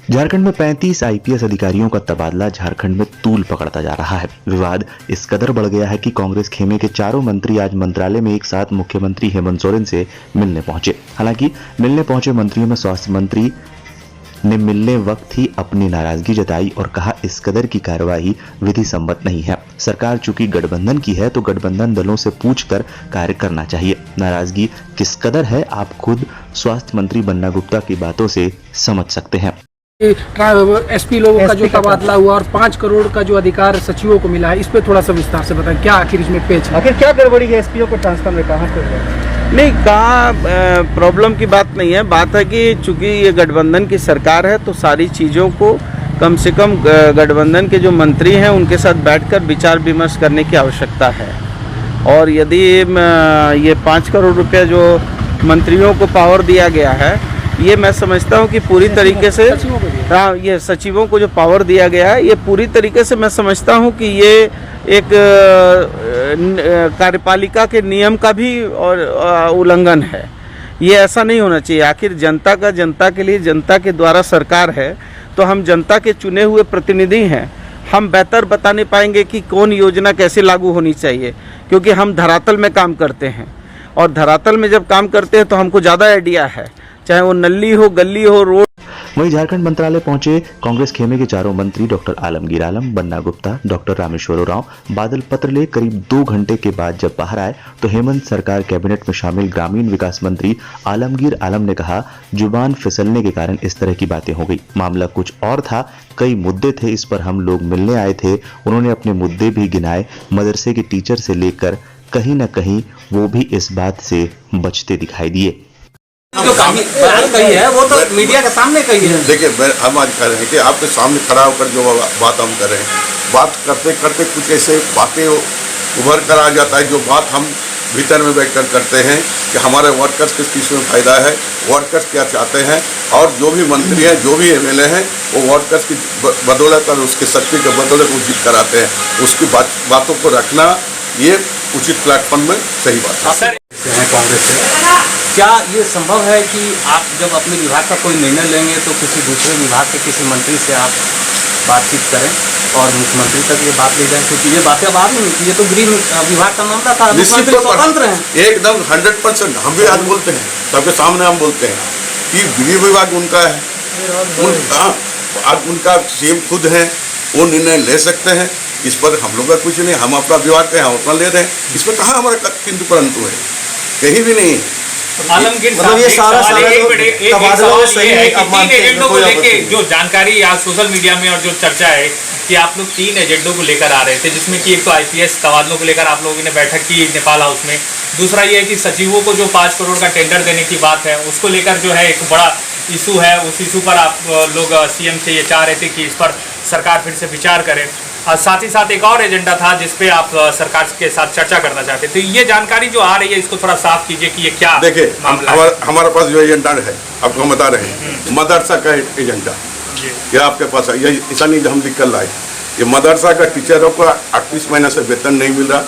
झारखंड में 35 आईपीएस अधिकारियों का तबादला झारखंड में तूल पकड़ता जा रहा है। विवाद इस कदर बढ़ गया है कि कांग्रेस खेमे के चारों मंत्री आज मंत्रालय में एक साथ मुख्यमंत्री हेमंत सोरेन से मिलने पहुंचे। हालांकि मिलने पहुंचे मंत्रियों में स्वास्थ्य मंत्री ने मिलने वक्त ही अपनी नाराजगी जताई और कहा इस कदर की कार्रवाई विधि सम्मत नहीं है। सरकार चूंकि गठबंधन की है तो गठबंधन दलों से पूछकर कार्य करना चाहिए। नाराजगी किस कदर है आप खुद स्वास्थ्य मंत्री बन्ना गुप्ता की बातों से समझ सकते हैं। एसपी लोगों का जो तबादला हुआ और 5 करोड़ का जो अधिकार सचिवों को मिला है, इस पे थोड़ा सा विस्तार से बताएं, क्या आखिर इसमें पेच है? आखिर क्या गड़बड़ी है? एसपीओ को ट्रांसफर में कहाँ पे हुआ? नहीं, कहाँ प्रॉब्लम की बात नहीं है। बात है कि चूंकि ये गठबंधन की सरकार है तो सारी चीज़ों को कम से कम गठबंधन के जो मंत्री हैं उनके साथ बैठकर विचार विमर्श करने की आवश्यकता है। और यदि ये 5 करोड़ रुपये जो मंत्रियों को पावर दिया गया है, ये मैं समझता हूँ कि पूरी तरीके से ये सचिवों को जो पावर दिया गया है, ये पूरी तरीके से मैं समझता हूँ कि ये एक कार्यपालिका के नियम का भी और उल्लंघन है। ये ऐसा नहीं होना चाहिए। आखिर जनता का जनता के लिए, जनता के द्वारा सरकार है तो हम जनता के चुने हुए प्रतिनिधि हैं। हम बेहतर बता नहीं पाएंगे कि कौन योजना कैसे लागू होनी चाहिए, क्योंकि हम धरातल में काम करते हैं और धरातल में जब काम करते हैं तो हमको ज़्यादा आइडिया है, चाहे वो नल्ली हो, गली हो, रोड। वहीं झारखंड मंत्रालय पहुंचे कांग्रेस खेमे के चारों मंत्री डॉक्टर आलमगीर आलम, बन्ना गुप्ता, डॉक्टर रामेश्वर उरांव बादल पत्रले करीब 2 घंटे के बाद जब बाहर आए तो हेमंत सरकार कैबिनेट में शामिल ग्रामीण विकास मंत्री आलमगीर आलम ने कहा जुबान फिसलने के कारण इस तरह की बातें हो गई। मामला कुछ और था, कई मुद्दे थे, इस पर हम लोग मिलने आए थे। उन्होंने अपने मुद्दे भी गिनाए। मदरसे के टीचर से लेकर कहीं न कहीं वो भी इस बात से बचते दिखाई दिए। जो कही है वो तो मीडिया के सामने कही है। देखिए, हम आज कह रहे हैं कि आपके सामने खड़ा होकर जो बात हम कर रहे हैं, बात करते करते कुछ ऐसे बातें उभर कर आ जाता है जो बात हम भीतर में बैठकर करते हैं कि हमारे वर्कर्स किस चीज़ में फ़ायदा है, वर्कर्स क्या चाहते हैं, और जो भी मंत्री हैं, जो भी एमएलए हैं, वो वर्कर्स की बदौलत और उसकी शक्ति के बदौलत वो जीत कर आते हैं। उसकी बातों को रखना ये उचित प्लेटफॉर्म में सही बात है। कांग्रेस से क्या ये संभव है कि आप जब अपने विभाग का कोई निर्णय लेंगे तो किसी दूसरे विभाग के किसी मंत्री से आप बातचीत करें और मुख्यमंत्री तक ये बात ले जाएं? क्योंकि ये बातें अब आ रही हैं, ये तो गृह विभाग का मामला था, मुख्यमंत्री स्वतंत्र हैं एकदम 100%। हम भी आज बोलते हैं, सबके सामने हम बोलते हैं कि गृह विभाग उनका है, आज उनका सीएम खुद है, वो निर्णय ले सकते हैं। इस पर हम लोग का कुछ नहीं, हम अपना विभाग का हम अपना ले रहे हैं। इस पर कहाँ हमारा किंतु परंतु है, कहीं भी नहीं। आलमगीर मतलब ये सारा सही है कि 3 एजेंडों को लेके जो जानकारी आज सोशल मीडिया में और जो चर्चा है कि आप लोग 3 एजेंडों को लेकर आ रहे थे, जिसमें कि एक तो आईपीएस तबादलों को लेकर आप लोगों ने बैठक की नेपाल हाउस में। दूसरा ये है कि सचिवों को जो 5 करोड़ का टेंडर देने की बात है, उसको लेकर जो है एक बड़ा इशू है। उस इशू पर आप लोग सीएम से ये चाह रहे थे कि इस पर सरकार फिर से विचार करे। और साथ ही साथ एक और एजेंडा था जिसपे आप सरकार के साथ चर्चा करना चाहते थे। ये जानकारी जो आ रही है इसको थोड़ा साफ कीजिए कि ये क्या देखिए, हमारे पास जो एजेंडा है आपको हम बता रहे हैं, मदरसा का एजेंडा ये आपके पास है। ये ऐसा नहीं हम लिख कर लाए, ये मदरसा का टीचरों को 38 महीने से वेतन नहीं मिल रहा,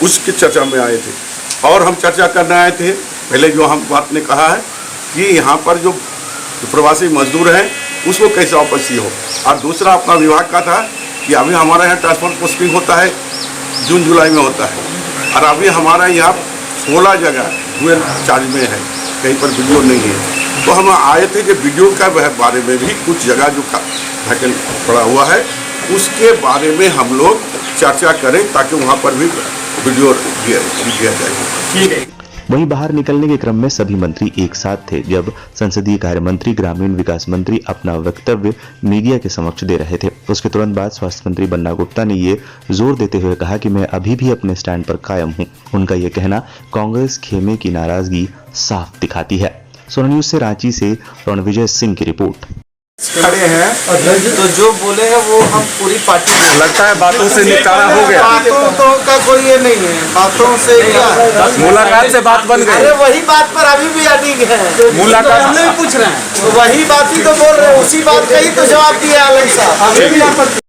उसकी चर्चा में आए थे। और हम चर्चा करने आए थे, पहले जो हम बात ने कहा है कि यहाँ पर जो प्रवासी मजदूर हैं उसको कैसे वापसी हो। और दूसरा अपना विभाग का था कि अभी हमारे यहाँ ट्रांसपोर्ट पोस्टिंग होता है, जून जुलाई में होता है, और अभी हमारा यहाँ 16 जगह डुअल चार्ज में है, कहीं पर वीडियो नहीं है। तो हम आए थे कि वीडियो का बारे में भी कुछ जगह जो वैकेंट पड़ा हुआ है उसके बारे में हम लोग चर्चा करें ताकि वहाँ पर भी वीडियो दिया जाए। वहीं बाहर निकलने के क्रम में सभी मंत्री एक साथ थे जब संसदीय कार्य मंत्री, ग्रामीण विकास मंत्री अपना वक्तव्य मीडिया के समक्ष दे रहे थे। उसके तुरंत बाद स्वास्थ्य मंत्री बन्ना गुप्ता ने ये जोर देते हुए कहा कि मैं अभी भी अपने स्टैंड पर कायम हूं। उनका ये कहना कांग्रेस खेमे की नाराजगी साफ दिखाती है। सोना न्यूज से रांची से रणविजय सिंह की रिपोर्ट। खड़े हैं तो जो बोले हैं वो हम पूरी पार्टी लगता है बातों से निपटारा हो गया। बातों तो का कोई ये नहीं है, बातों से क्या मुलाकात से बात बन गई। अरे वही बात पर अभी भी अडिग है, मुलाकात हम नहीं पूछ रहे हैं, वही बात ही तो बोल रहे हैं, उसी बात का ही तो जवाब दिया आलम साहब।